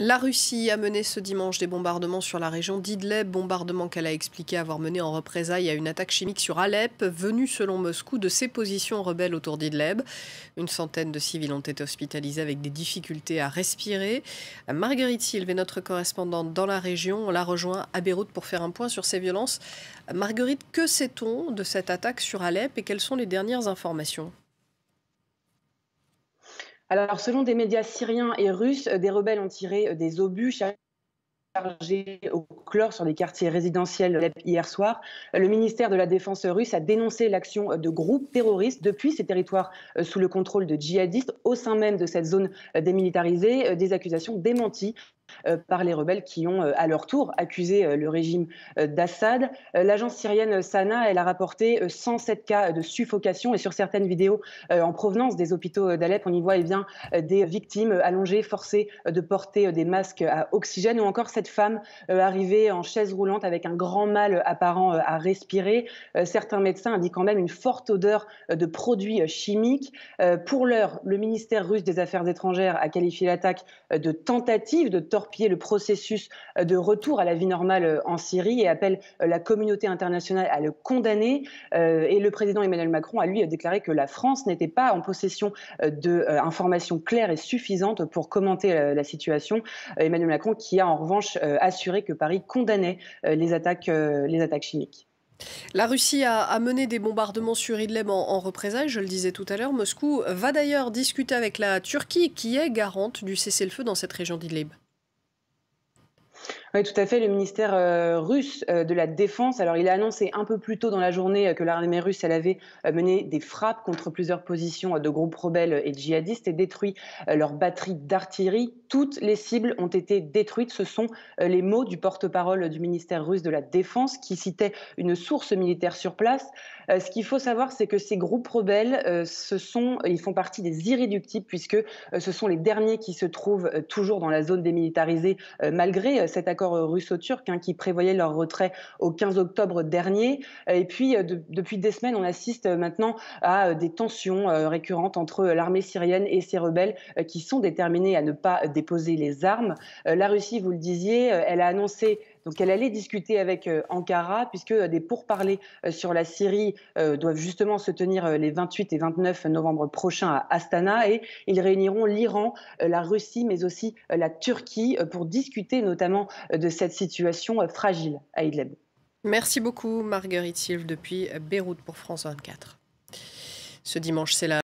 La Russie a mené ce dimanche des bombardements sur la région d'Idleb, bombardements qu'elle a expliqué avoir menés en représailles à une attaque chimique sur Alep, venue selon Moscou de ses positions rebelles autour d'Idleb. Une centaine de civils ont été hospitalisés avec des difficultés à respirer. Marguerite Silve est notre correspondante dans la région. On la rejoint à Beyrouth pour faire un point sur ces violences. Marguerite, que sait-on de cette attaque sur Alep et quelles sont les dernières informations ? Alors, selon des médias syriens et russes, des rebelles ont tiré des obus chargés au chlore sur des quartiers résidentiels hier soir. Le ministère de la Défense russe a dénoncé l'action de groupes terroristes depuis ces territoires sous le contrôle de djihadistes au sein même de cette zone démilitarisée, des accusations démenties par les rebelles qui ont à leur tour accusé le régime d'Assad. L'agence syrienne Sana, elle a rapporté 107 cas de suffocation et sur certaines vidéos en provenance des hôpitaux d'Alep, on y voit des victimes allongées, forcées de porter des masques à oxygène ou encore cette femme arrivée en chaise roulante avec un grand mal apparent à respirer. Certains médecins indiquent quand même une forte odeur de produits chimiques. Pour l'heure, le ministère russe des Affaires étrangères a qualifié l'attaque de tentative de torpiller le processus de retour à la vie normale en Syrie et appelle la communauté internationale à le condamner. Et le président Emmanuel Macron a lui déclaré que la France n'était pas en possession d'informations claires et suffisantes pour commenter la situation. Emmanuel Macron qui a en revanche assuré que Paris condamnait les attaques chimiques. La Russie a mené des bombardements sur Idlib en représailles, je le disais tout à l'heure. Moscou va d'ailleurs discuter avec la Turquie, qui est garante du cessez-le-feu dans cette région d'Idlib. Oui, tout à fait. Le ministère russe de la Défense, alors il a annoncé un peu plus tôt dans la journée que l'armée russe elle avait mené des frappes contre plusieurs positions de groupes rebelles et djihadistes et détruit leurs batteries d'artillerie. Toutes les cibles ont été détruites. Ce sont les mots du porte-parole du ministère russe de la Défense qui citait une source militaire sur place. Ce qu'il faut savoir, c'est que ces groupes rebelles, ils font partie des irréductibles puisque ce sont les derniers qui se trouvent toujours dans la zone démilitarisée malgré cet accord russo-turc qui prévoyait leur retrait au 15 octobre dernier. Et puis, depuis des semaines, on assiste maintenant à des tensions récurrentes entre l'armée syrienne et ses rebelles qui sont déterminés à ne pas déposer les armes. La Russie, vous le disiez, elle a annoncé qu'elle allait discuter avec Ankara, puisque des pourparlers sur la Syrie doivent justement se tenir les 28 et 29 novembre prochains à Astana, et ils réuniront l'Iran, la Russie, mais aussi la Turquie pour discuter notamment de cette situation fragile à Idlib. Merci beaucoup Marguerite Silve depuis Beyrouth pour France 24. Ce dimanche, c'est la